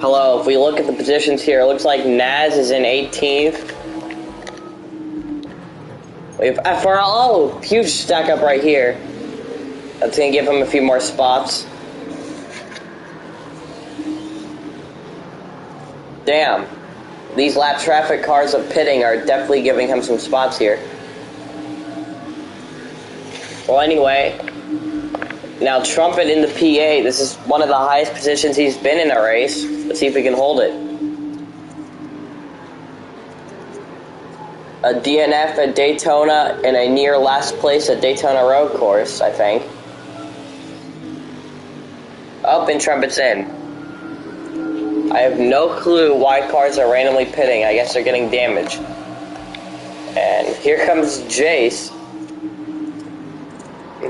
Hello, if we look at the positions here, it looks like Naz is in 18th. We have FRL, huge stack up right here. That's gonna give him a few more spots. Damn. These lap traffic cars of pitting are definitely giving him some spots here. Well, anyway, now Trumpet in the P8. This is one of the highest positions he's been in a race. Let's see if we can hold it. A DNF at Daytona and a near last place at Daytona Road Course, I think. Up and Trumpet's in. I have no clue why cars are randomly pitting. I guess they're getting damage. And here comes Jace.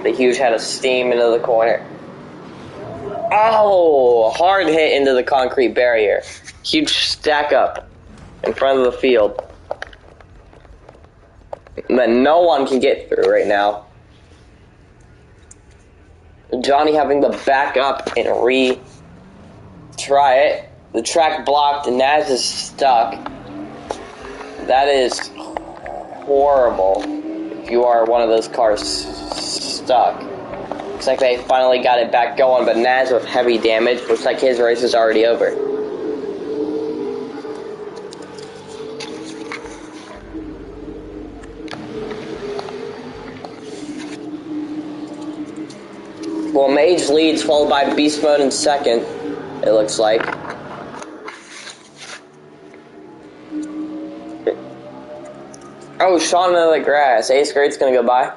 The huge head of steam into the corner. Oh, hard hit into the concrete barrier. Huge stack up in front of the field that no one can get through right now. Johnny having to back up and retry it. The track blocked and Naz is stuck. That is horrible if you are one of those cars stuck. Looks like they finally got it back going, but Naz with heavy damage. Looks like his race is already over. Well, Mage leads, followed by Beast Mode in second, it looks like. Oh, Sean into the grass. Ace Grade's gonna go by.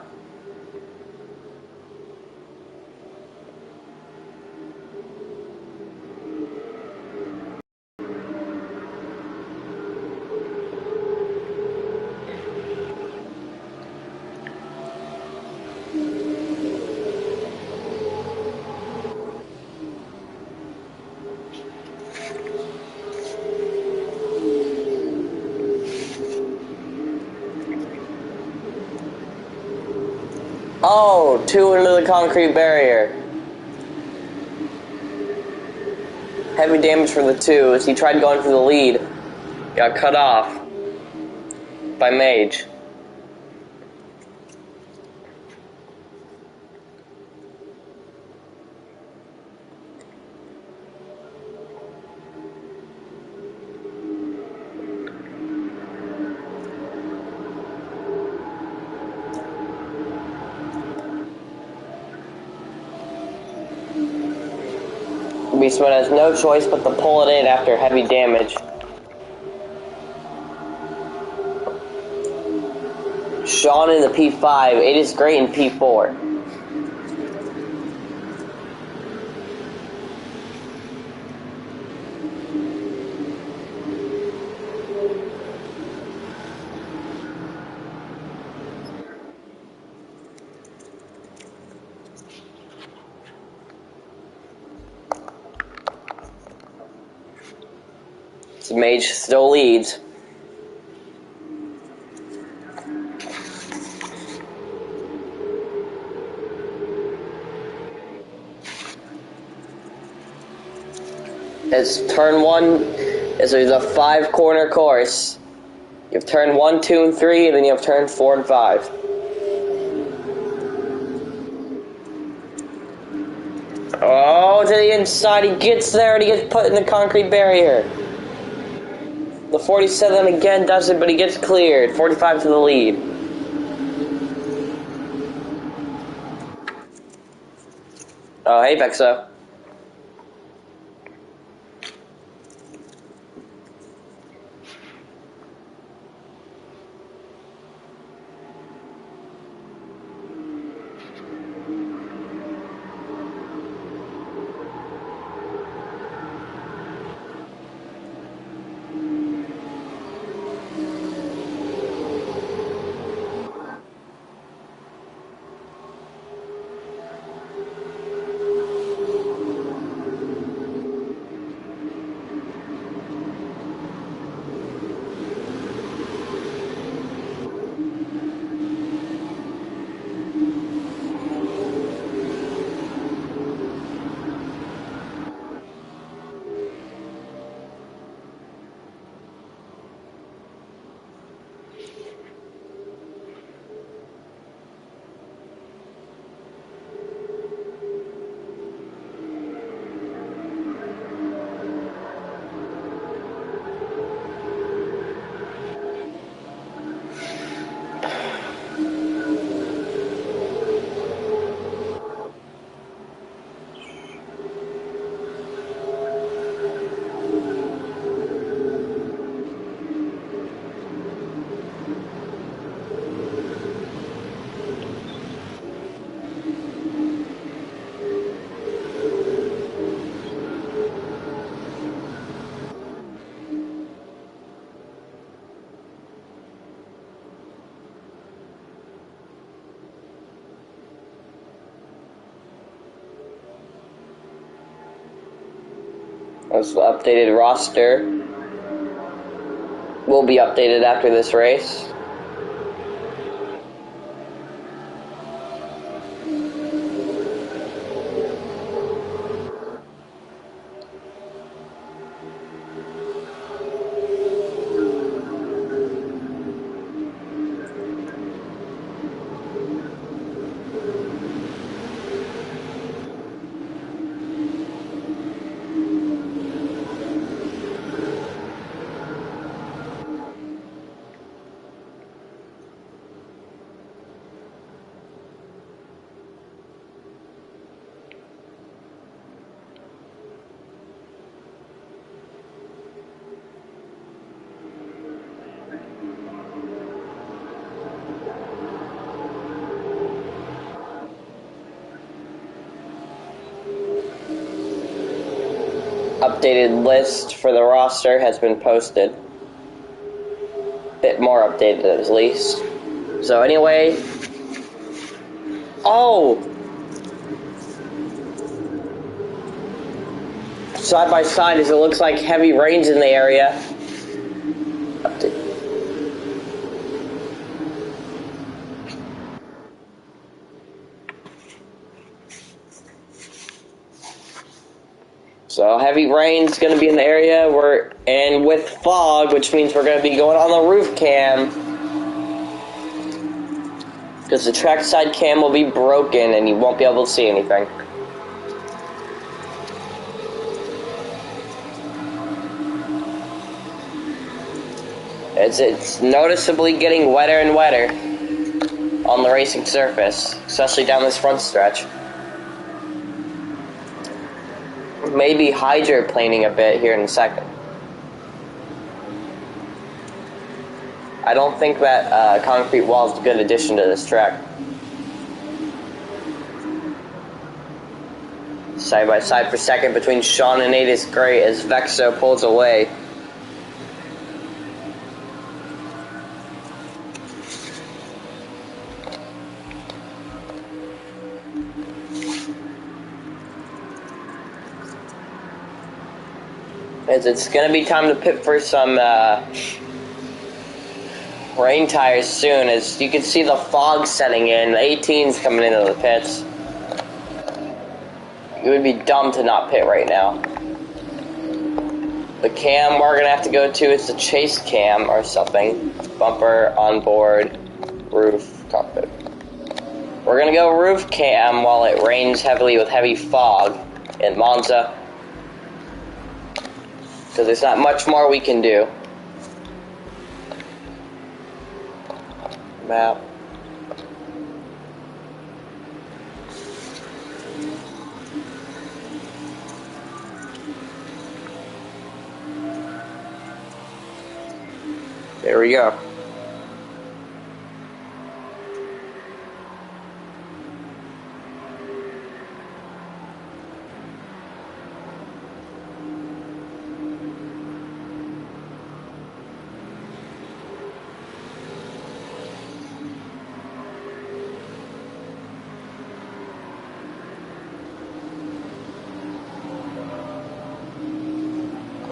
Oh, 2 into the concrete barrier. Heavy damage for the 2 as he tried going for the lead. Got cut off by Mage. Beast Mode has no choice but to pull it in after heavy damage. Sean in the P5, it is great in P4. So Mage still leads. As turn 1 is a 5-corner course. You have turn 1, 2, and 3, and then you have turn 4 and 5. Oh, to the inside, he gets there and he gets put in the concrete barrier. The 47 again does it, but he gets cleared. 45 to the lead. Oh, hey, Vexo. This updated roster will be updated after this race. Updated list for the roster has been posted. A bit more updated at least. So anyway, side by side as it looks like heavy rains in the area. So heavy rain's going to be in the area, and with fog, which means we're going to be going on the roof cam, because the trackside cam will be broken and you won't be able to see anything. It's noticeably getting wetter and wetter on the racing surface, especially down this front stretch. Maybe hydroplaning a bit here in a second. I don't think that concrete wall is a good addition to this track. Side by side for second between Sean and Nate is great as Vexo pulls away. As it's going to be time to pit for some rain tires soon, as you can see the fog setting in. The 18's coming into the pits. It would be dumb to not pit right now. The cam we're going to have to go to is the chase cam or something. Bumper, onboard, roof, cockpit. We're going to go roof cam while it rains heavily with heavy fog in Monza, because there's not much more we can do. Map. There we go.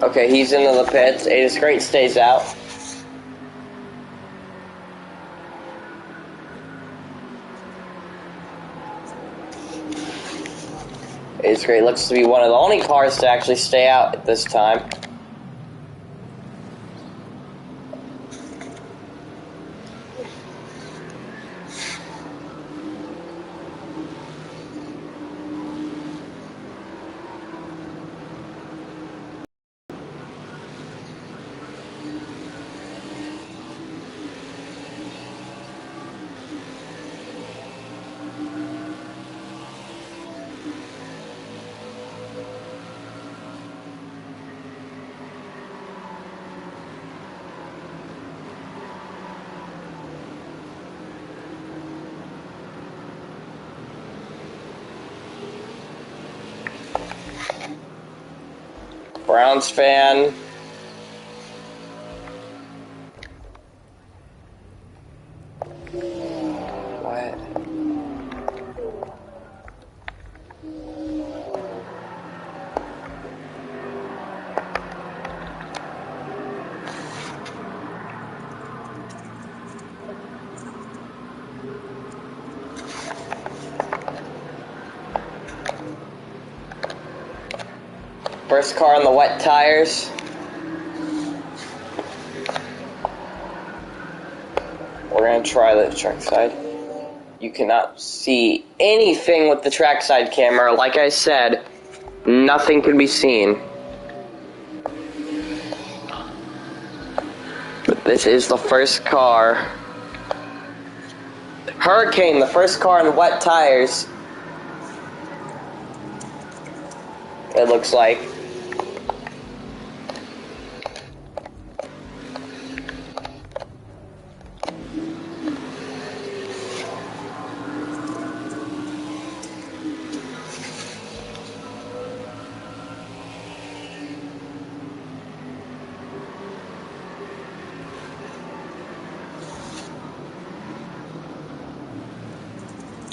Okay, he's into the pits. Ace Great stays out. Ace Great looks to be one of the only cars to actually stay out at this time. Browns fan. What? First car on the wet tires. We're gonna try the trackside. You cannot see anything with the trackside camera. Like I said, nothing can be seen. But this is the first car. Hurricane, the first car on wet tires. It looks like.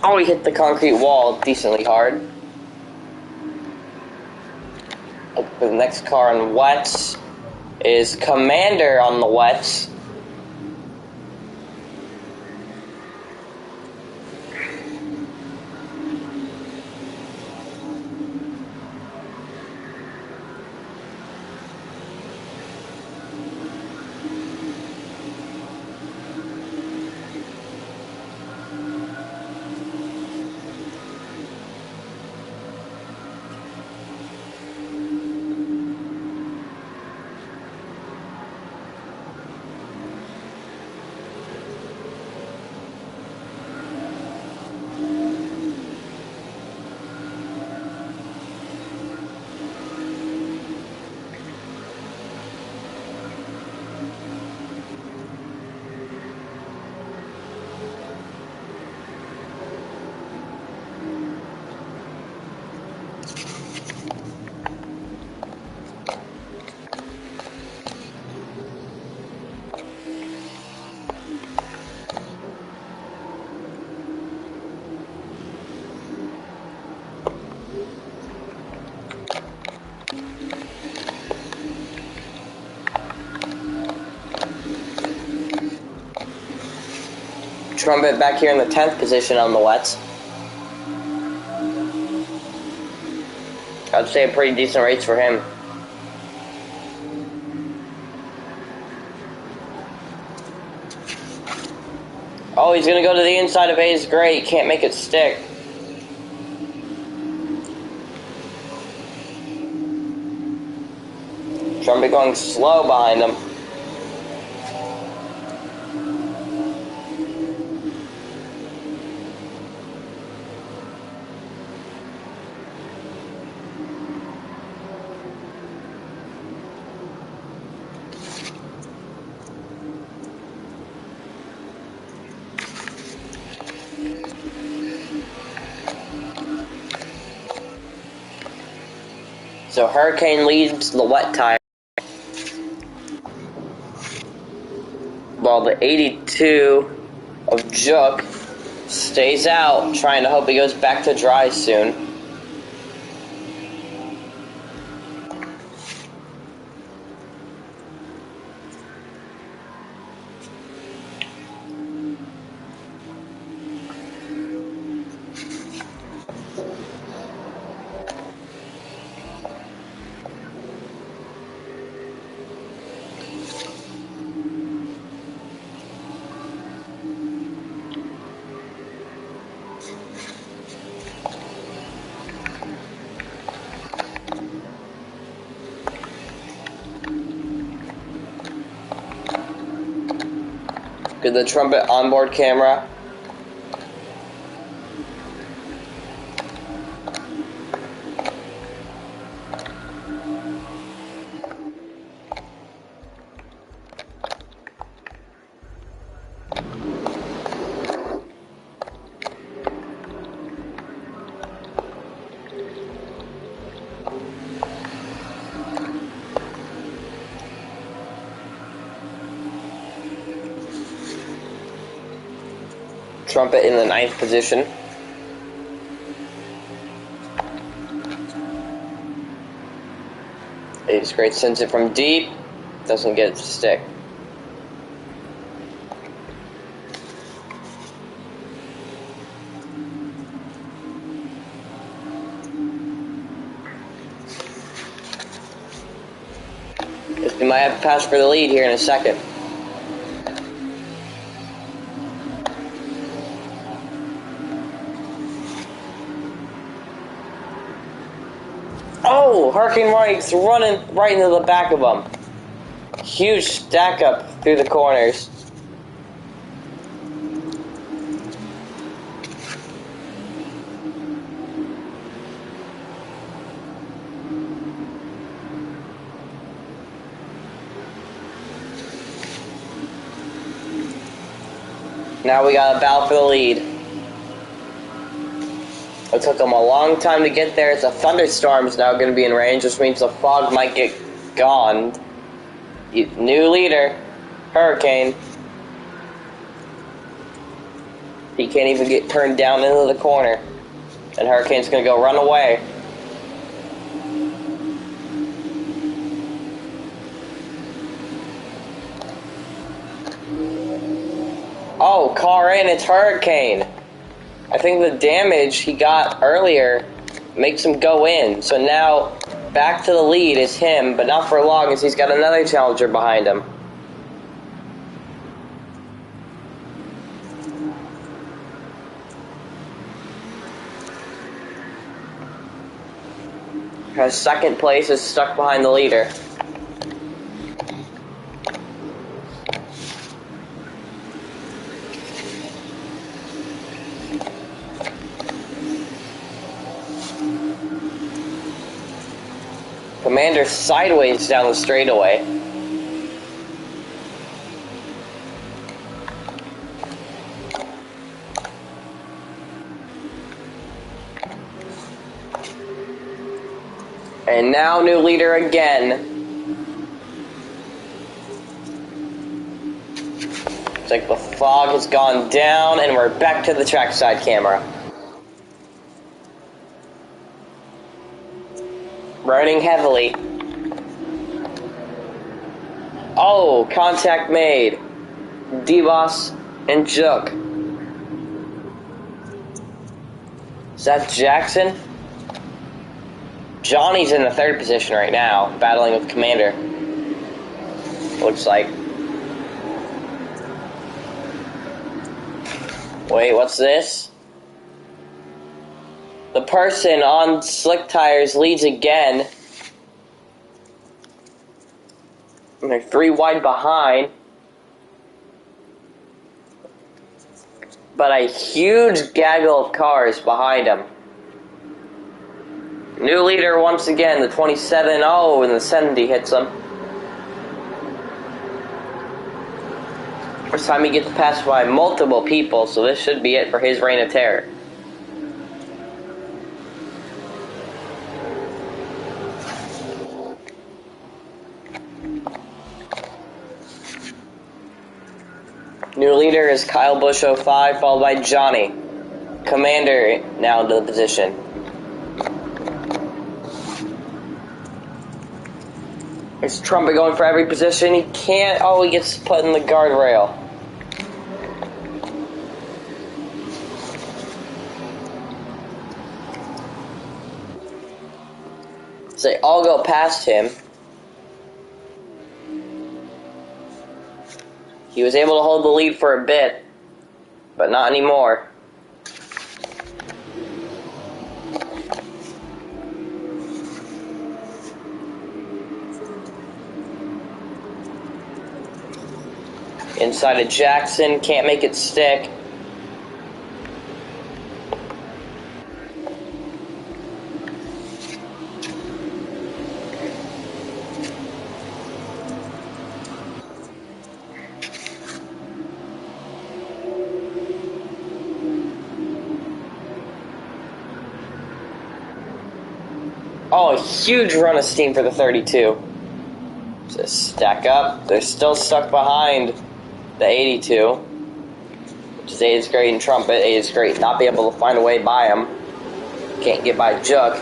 Oh, he hit the concrete wall decently hard. The next car on wets is Commander on the wets. Trumpet back here in the 10th position on the wets. I'd say a pretty decent race for him. Oh, he's gonna go to the inside of A's gray. He can't make it stick. Trumpet going slow behind him. So Hurricane leads the wet tire, while the 82 of Jook stays out, trying to hope he goes back to dry soon. Get the Trumpet onboard camera. Trumpet in the 9th position. A's great, sends it from deep, doesn't get it to stick. He might have to pass for the lead here in a second. Oh, Hurricane Mike's running right into the back of him. Huge stack up through the corners. Now we got a battle for the lead. It took them a long time to get there. It's a thunderstorm is now going to be in range, which means the fog might get gone. New leader, Hurricane. He can't even get turned down into the corner. And Hurricane's going to go run away. Oh, car in, it's Hurricane. I think the damage he got earlier makes him go in. So now, back to the lead is him, but not for long as he's got another challenger behind him. His second place is stuck behind the leader. Commander sideways down the straightaway. And now new leader again. It's like the fog has gone down and we're back to the trackside camera. Riding heavily. Oh, contact made. D-Boss and Jook. Is that Jackson? Johnny's in the third position right now, battling with Commander. Looks like. Wait, what's this? The person on slick tires leads again. And they're 3 wide behind. But a huge gaggle of cars behind him. New leader once again, the 27, oh, and the 70 hits him. First time he gets passed by multiple people, so this should be it for his reign of terror. New leader is Kyle Busch 05, followed by Johnny. Commander now into the position. Is Trumpet going for every position? He can't. Oh, he gets put in the guardrail. So they all go past him. He was able to hold the lead for a bit, but not anymore. Inside of Jackson, can't make it stick. Oh, a huge run of steam for the 32. Just stack up. They're still stuck behind the 82, which is A's great and Trumpet. A's great not be able to find a way by him. Can't get by Jook.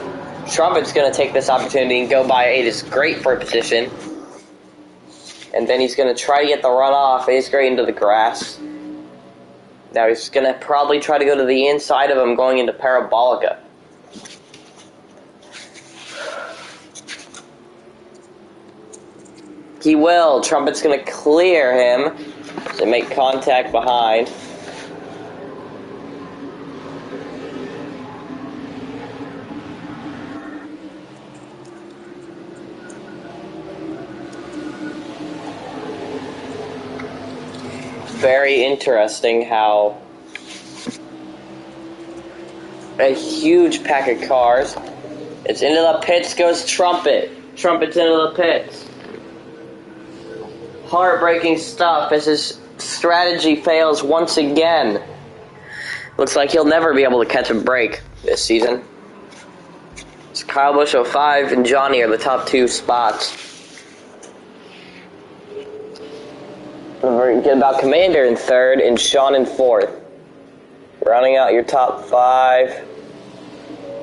Trumpet's going to take this opportunity and go by A's great for a position. And then he's going to try to get the run off A's great into the grass. Now he's going to probably try to go to the inside of him going into Parabolica. He will. Trumpet's gonna clear him to make contact behind. Very interesting how a huge pack of cars. It's into the pits goes Trumpet. Trumpet's into the pits. Heartbreaking stuff as his strategy fails once again. Looks like he'll never be able to catch a break this season. It's Kyle Busch 05 and Johnny are the top two spots. Forget about Commander in third and Sean in fourth. Rounding out your top five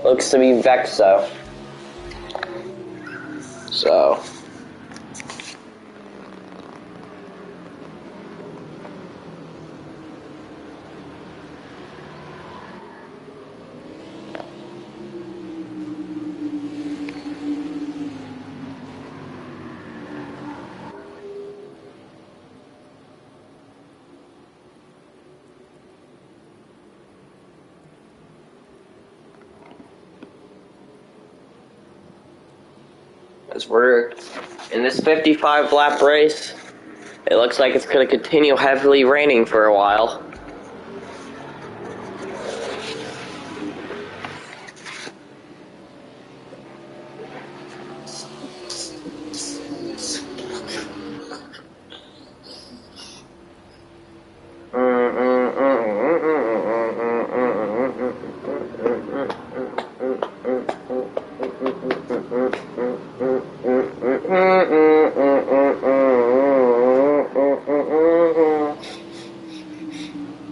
looks to be Vexo. So. As we're in this 55 lap race, it looks like it's going to continue heavily raining for a while.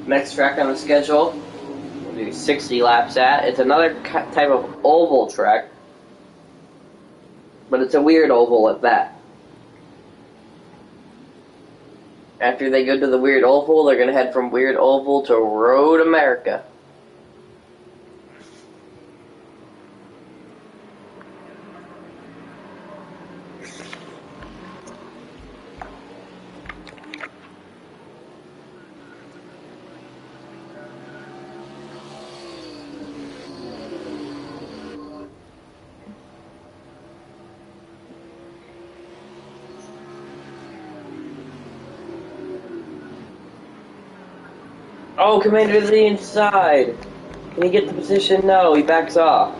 Next track on the schedule, we'll do 60 laps at. It's another type of oval track, but it's a weird oval at that. After they go to the weird oval, they're going to head from weird oval to Road America. Oh, Commander to the inside. Can he get the position? No, he backs off.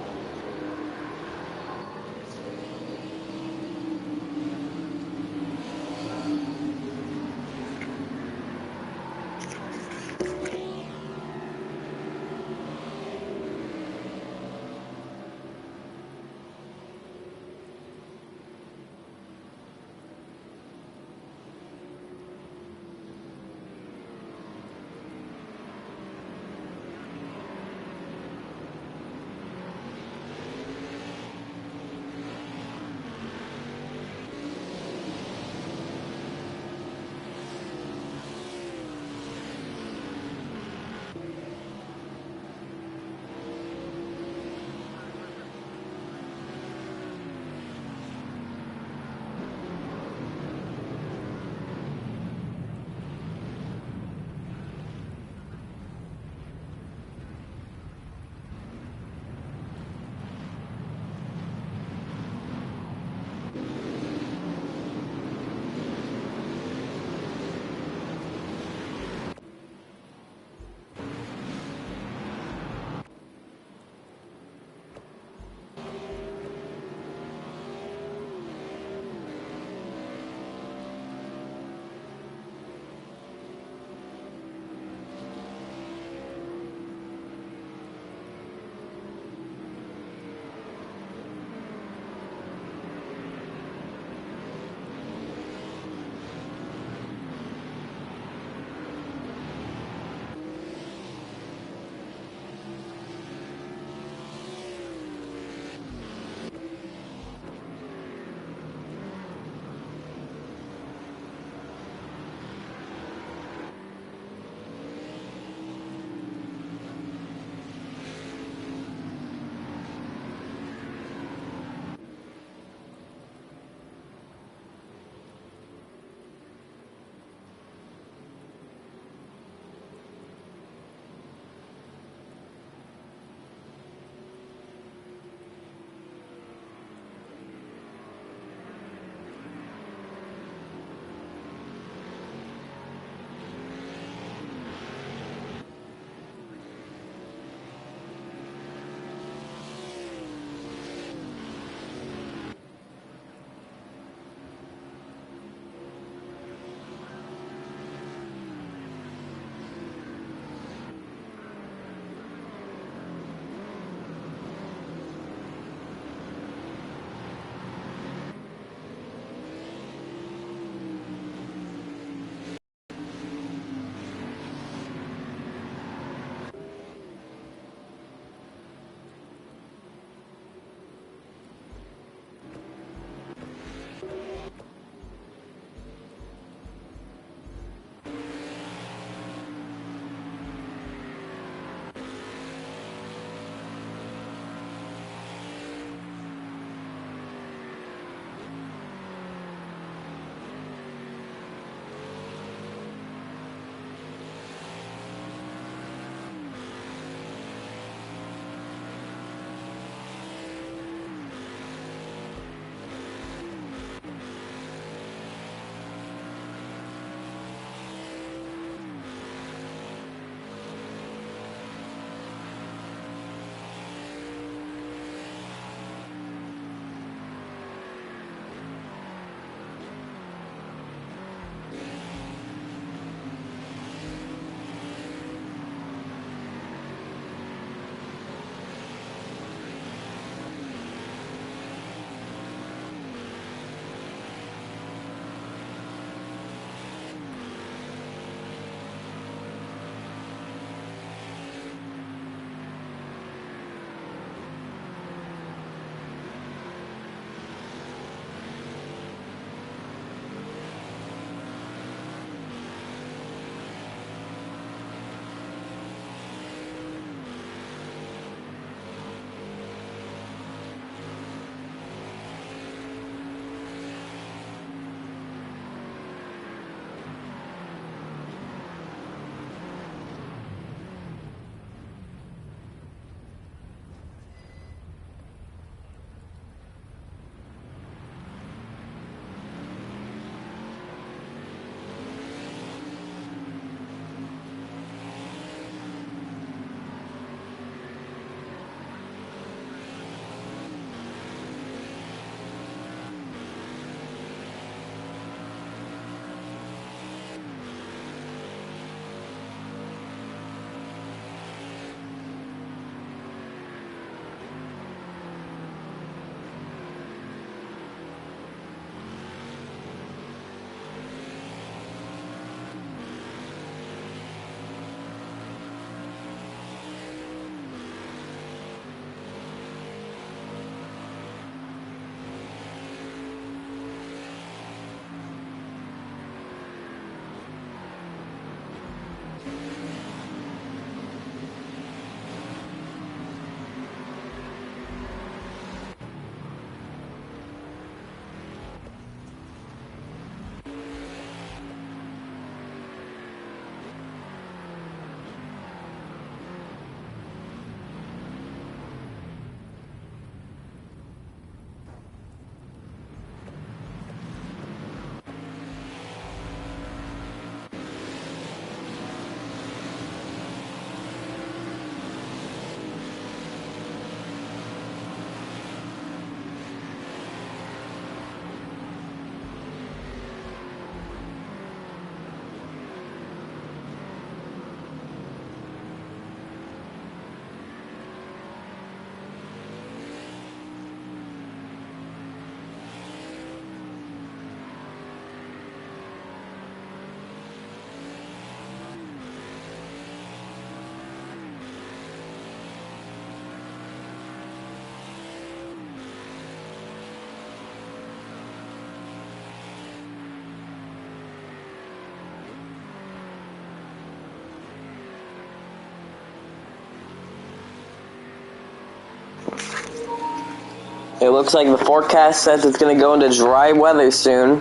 It looks like the forecast says it's going to go into dry weather soon.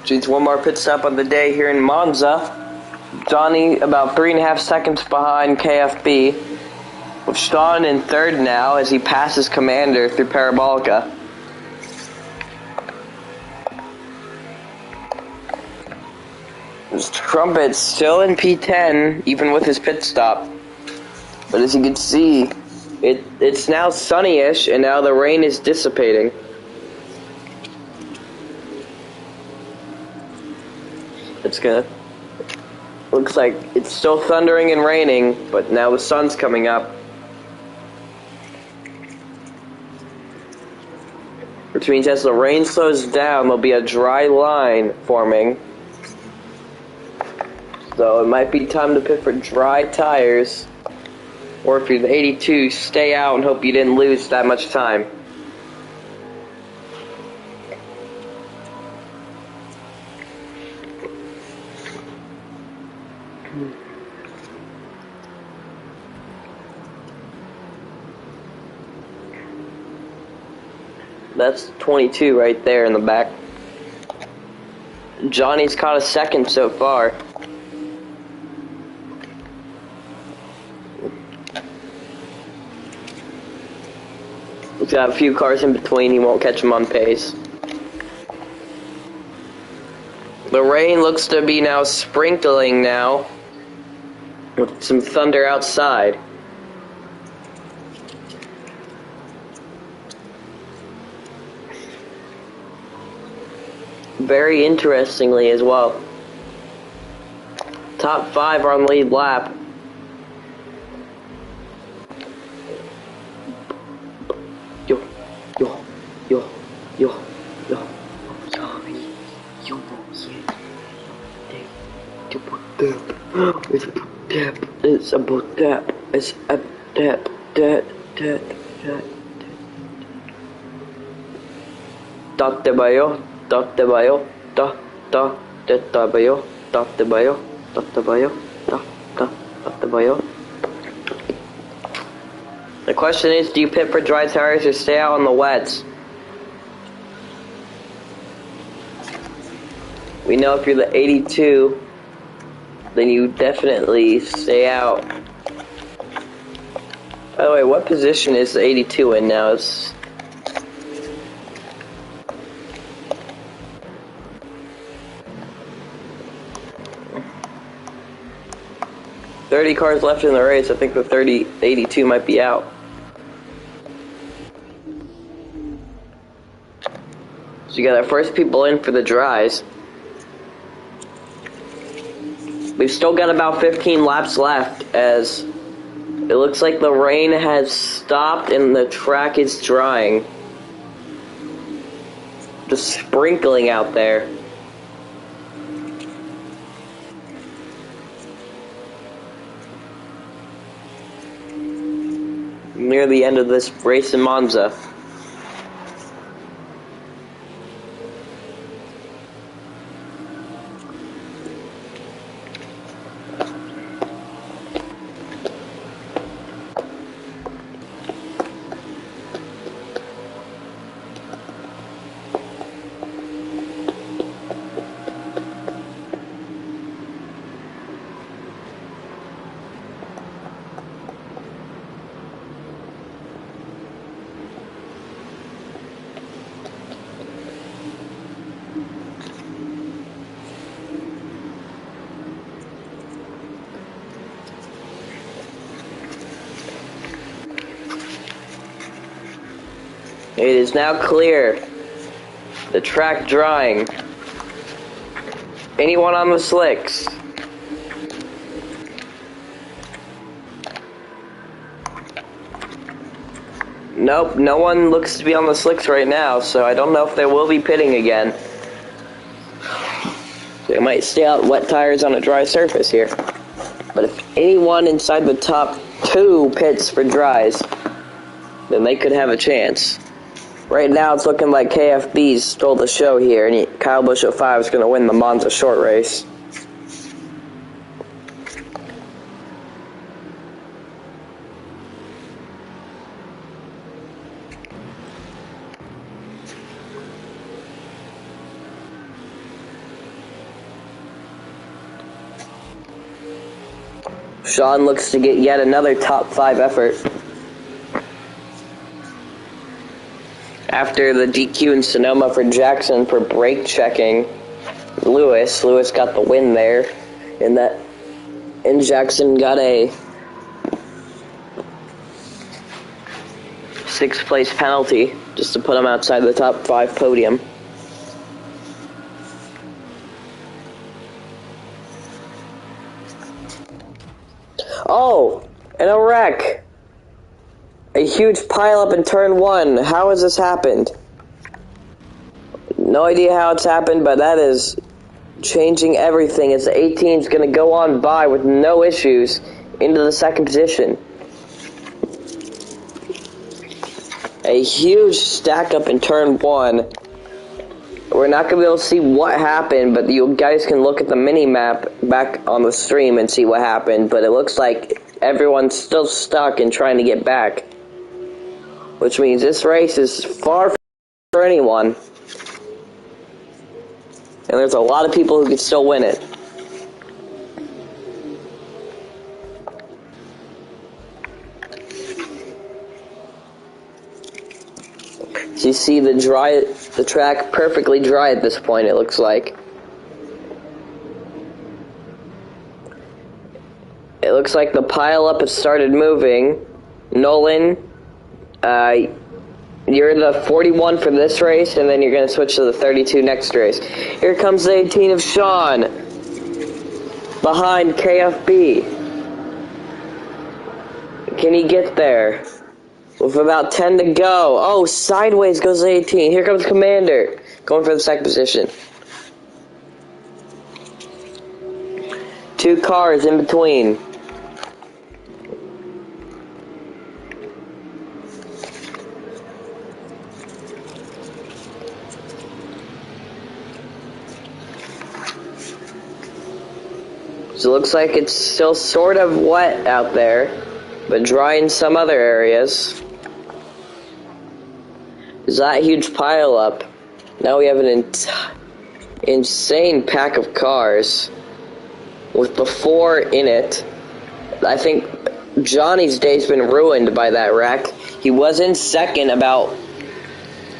She's one more pit stop of the day here in Monza. Johnny about 3.5 seconds behind KFB, with Sean in third now as he passes Commander through Parabolica. There's Trumpet still in P10, even with his pit stop. But as you can see, it's now sunny-ish, and now the rain is dissipating. Looks like it's still thundering and raining, but now the sun's coming up. Which means as the rain slows down, there'll be a dry line forming. So it might be time to pit for dry tires. Or if you're the 82, stay out and hope you didn't lose that much time. That's 22 right there in the back. Johnny's caught a second so far. He's got a few cars in between, he won't catch him on pace. The rain looks to be now sprinkling now, with some thunder outside. Very interestingly as well, top 5 are on the lead lap. It's about that. It's a that. Date bayo, The question is, do you pit for dry tires or stay out on the wets? We know if you're the 82, then you definitely stay out. By the way, what position is the 82 in now? It's 30 cars left in the race. I think the 82 might be out. So you got our first people in for the dries. We've still got about 15 laps left, as it looks like the rain has stopped and the track is drying. Just sprinkling out there. Near the end of this race in Monza. It is now clear. The track drying. Anyone on the slicks? Nope, no one looks to be on the slicks right now, so I don't know if they will be pitting again. They might stay out wet tires on a dry surface here. But if anyone inside the top 2 pits for dries, then they could have a chance. Right now, it's looking like KFB's stole the show here, and Kyle Busch 05 is going to win the Monza short race. Sean looks to get yet another top 5 effort. After the DQ in Sonoma for Jackson for brake checking Lewis got the win there, and Jackson got a 6th place penalty just to put him outside the top 5 podium. Oh, and a wreck. A huge pileup in turn 1. How has this happened? No idea how it's happened, but that is changing everything as the 18 is going to go on by with no issues into the 2nd position. A huge stack up in turn 1. We're not going to be able to see what happened, but you guys can look at the mini-map back on the stream and see what happened, but it looks like everyone's still stuck and trying to get back. Which means this race is far for anyone. And there's a lot of people who could still win it. So you see the track perfectly dry at this point, it looks like. It looks like the pileup has started moving. Nolan, you're the 41 for this race, and then you're going to switch to the 32 next race. Here comes the 18 of Sean, behind KFB. Can he get there? With about 10 to go. Oh, sideways goes the 18. Here comes Commander, going for the 2nd position. 2 cars in between. So it looks like it's still sort of wet out there, but dry in some other areas. There's that huge pile up. Now we have an insane pack of cars with the 4 in it. I think Johnny's day's been ruined by that wreck. He was in 2nd, about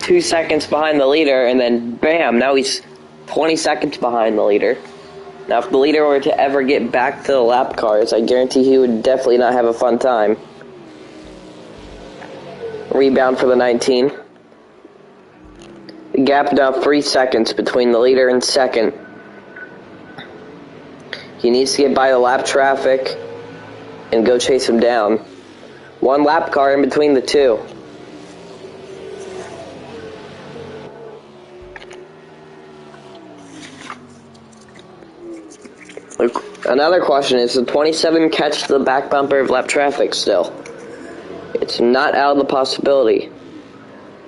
2 seconds behind the leader, and then bam, now he's 20 seconds behind the leader. Now, if the leader were to ever get back to the lap cars, I guarantee he would definitely not have a fun time. Rebound for the 19. The gap now 3 seconds between the leader and 2nd. He needs to get by the lap traffic and go chase him down. 1 lap car in between the 2. Another question is, the 27 catch the back bumper of lap traffic still? It's not out of the possibility.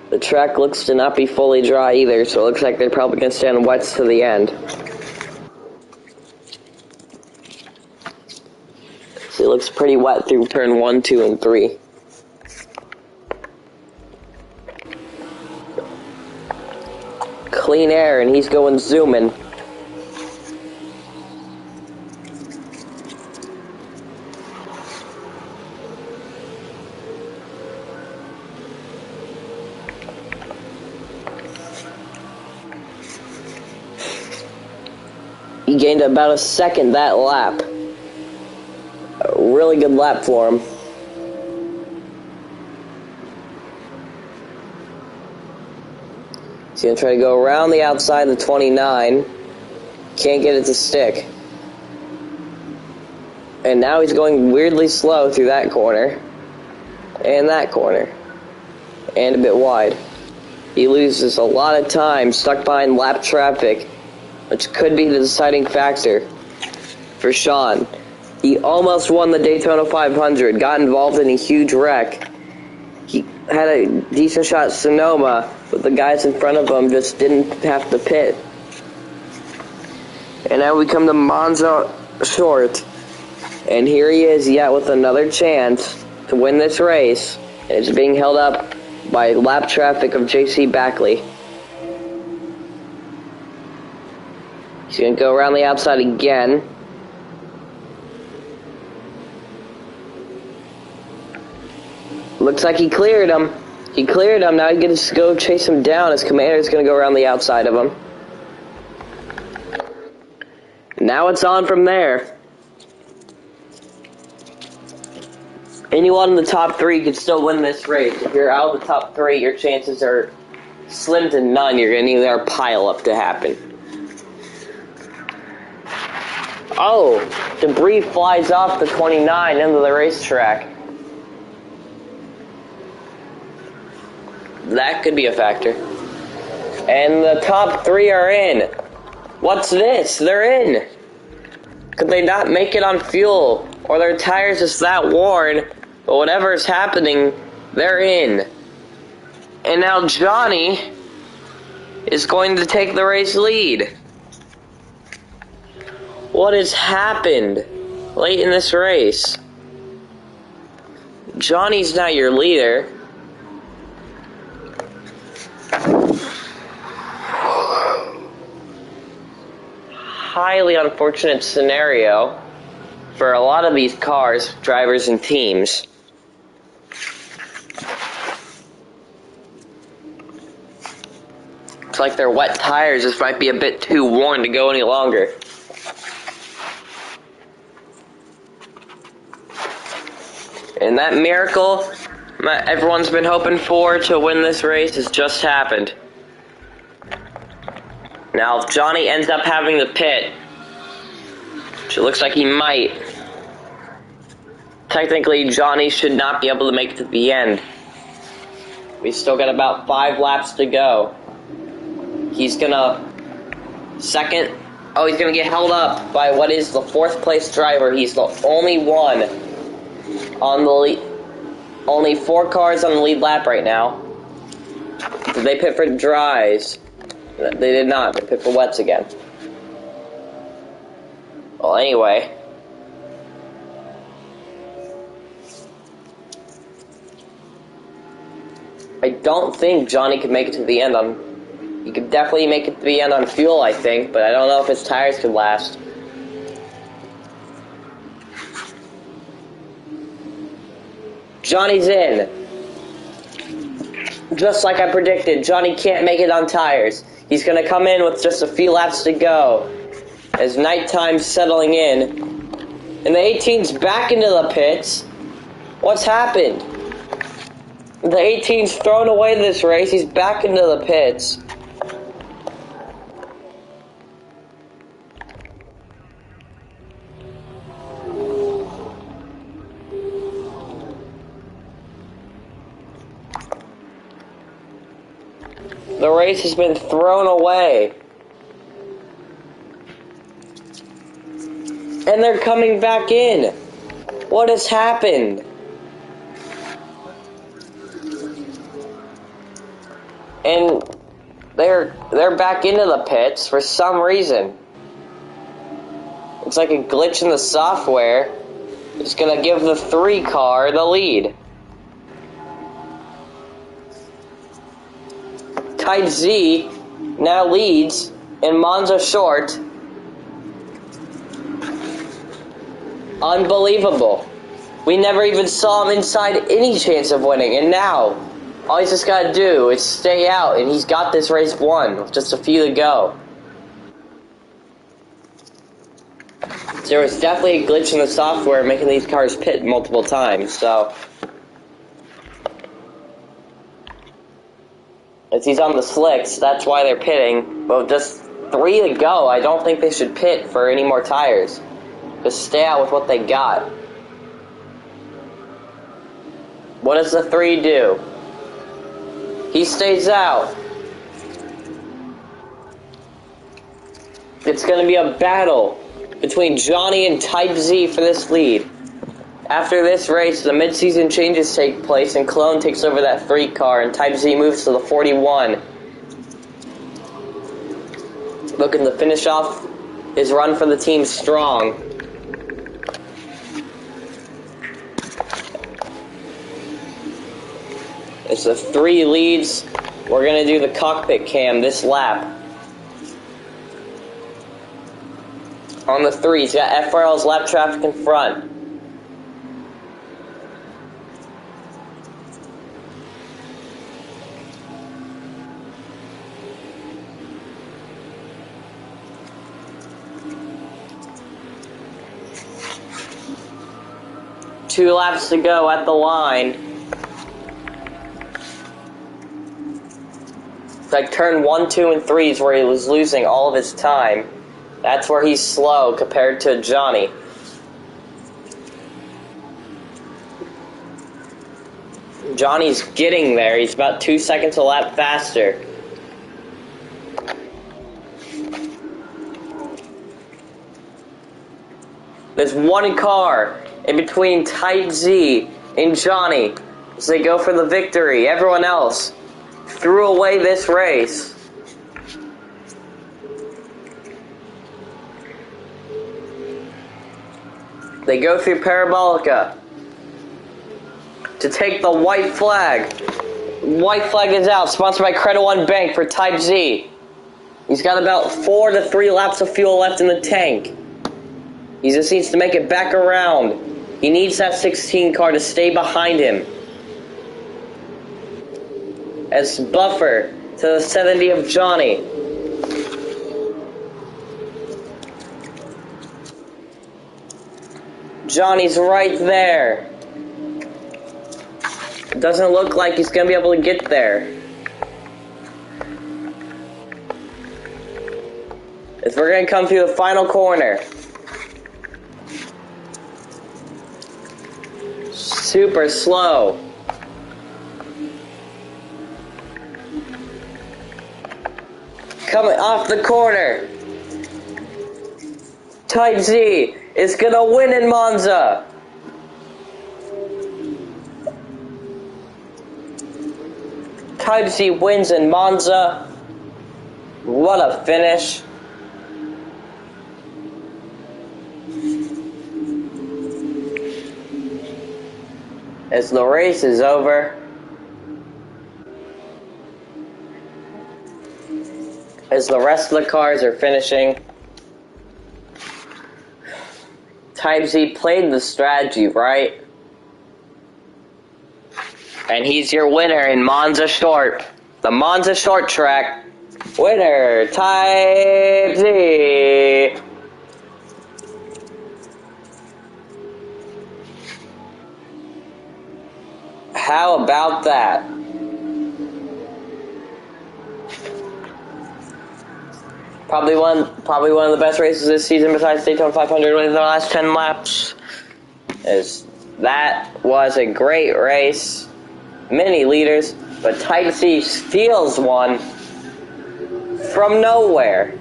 The track looks to not be fully dry either, so it looks like they're probably going to stay on wets to the end. So it looks pretty wet through turn 1, 2, and 3. Clean air, and he's going zooming. He gained about a second that lap. A really good lap for him. He's going to try to go around the outside of the 29. Can't get it to stick. And now he's going weirdly slow through that corner. And that corner. And a bit wide. He loses a lot of time stuck behind lap traffic, which could be the deciding factor for Sean. He almost won the Daytona 500, got involved in a huge wreck. He had a decent shot at Sonoma, but the guys in front of him just didn't have to pit. And now we come to Monza short. And here he is yet with another chance to win this race. And it's being held up by lap traffic of J.C. Backley. He's going to go around the outside again. Looks like he cleared him. He cleared him. Now he gets to go chase him down. His commander's going to go around the outside of him. Now it's on from there. Anyone in the top 3 can still win this race. If you're out of the top 3, your chances are slim to none. You're going to need our pile-up to happen. Oh, debris flies off the 29 into the racetrack. That could be a factor. And the top 3 are in. What's this? They're in. Could they not make it on fuel? Or their tires just that worn? But whatever is happening, they're in. And now Johnny is going to take the race lead. What has happened late in this race? Johnny's not your leader. Highly unfortunate scenario for a lot of these cars, drivers, and teams. It's like their wet tires just might be a bit too worn to go any longer. And that miracle everyone's been hoping for to win this race has just happened. Now, if Johnny ends up having the pit, which it looks like he might, technically Johnny should not be able to make it to the end. We still got about 5 laps to go. He's gonna he's gonna get held up by what is the 4th place driver. He's the only one on the lead. Only 4 cars on the lead lap right now. Did they pit for dries? They did not. They pit for wets again. Well, anyway. I don't think Johnny could make it to the end on... He could definitely make it to the end on fuel, I think, but I don't know if his tires could last. Johnny's in. Just like I predicted, Johnny can't make it on tires. He's going to come in with just a few laps to go as nighttime's settling in. And the 18's back into the pits. What's happened? The 18's thrown away this race. He's back into the pits. The race has been thrown away. And they're coming back in. What has happened? And they're back into the pits for some reason. It's like a glitch in the software. It's gonna give the 3 car the lead. Type Z now leads in Monza short. Unbelievable. We never even saw him inside any chance of winning, and now all he's just got to do is stay out, and he's got this race won with just a few to go. There was definitely a glitch in the software making these cars pit multiple times, so... As he's on the slicks, that's why they're pitting. But with just 3 to go, I don't think they should pit for any more tires. Just stay out with what they got. What does the 3 do? He stays out. It's going to be a battle between Johnny and Type Z for this lead. After this race, the mid-season changes take place, and Clone takes over that 3 car, and Type Z moves to the 41. Looking to finish off his run for the team strong. It's the 3 leads. We're going to do the cockpit cam this lap. On the 3, he's got FRL's lap traffic in front. 2 laps to go at the line. It's like turn 1, 2, and 3 is where he was losing all of his time. That's where he's slow compared to Johnny. Johnny's getting there. He's about 2 seconds a lap faster. There's one car in between Type Z and Johnny as they go for the victory. Everyone else threw away this race. They go through Parabolica to take the white flag. White flag is out, sponsored by Credit One Bank for Type Z. He's got about 4 to 3 laps of fuel left in the tank. He just needs to make it back around. He needs that 16 car to stay behind him as buffer to the 70 of Johnny. Johnny's right there. It doesn't look like he's going to be able to get there. As we're going to come through the final corner. Super slow. Coming off the corner. Type Z is gonna win in Monza. Type Z wins in Monza. What a finish. As the race is over, as the rest of the cars are finishing, Type Z played the strategy right, and he's your winner in Monza Short, the Monza Short Track winner, Type Z. How about that? Probably one of the best races this season besides Daytona 500 within the last 10 laps. That was a great race. Many leaders, but Type Z steals one from nowhere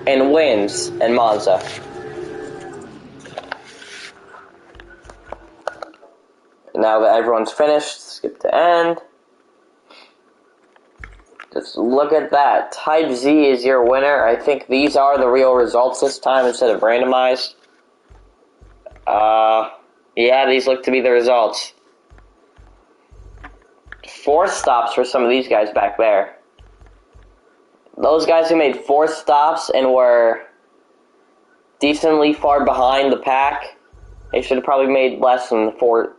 and wins in Monza. Now that everyone's finished, skip to end. Just look at that. Type Z is your winner. I think these are the real results this time instead of randomized. Yeah, these look to be the results. 4 stops for some of these guys back there. Those guys who made 4 stops and were decently far behind the pack, they should have probably made less than 4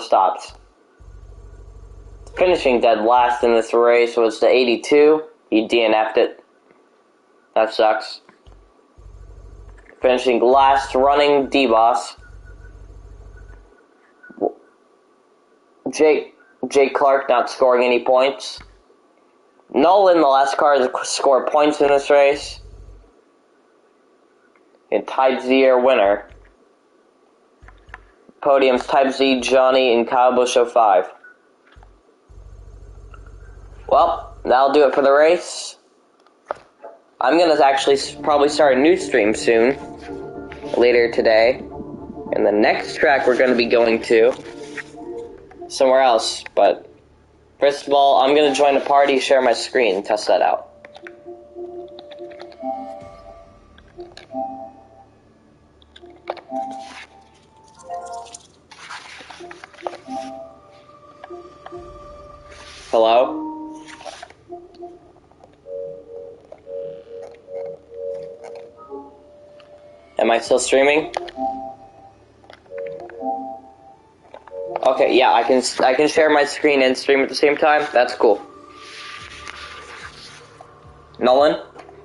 stops. Finishing dead last in this race was the 82. He DNF'd it. That sucks. Finishing last running D-Boss. Jake Clark not scoring any points. Nolan, the last car to score points in this race. And Type Z are winner. Podiums Type Z, Johnny, and Kyle Busch 05. Well, that'll do it for the race. I'm going to actually probably start a new stream soon, later today. And the next track we're going to be going to, somewhere else. But first of all, I'm going to join the party, share my screen, and test that out. Hello? Am I still streaming? Okay, yeah, I can share my screen and stream at the same time. That's cool. Nolan?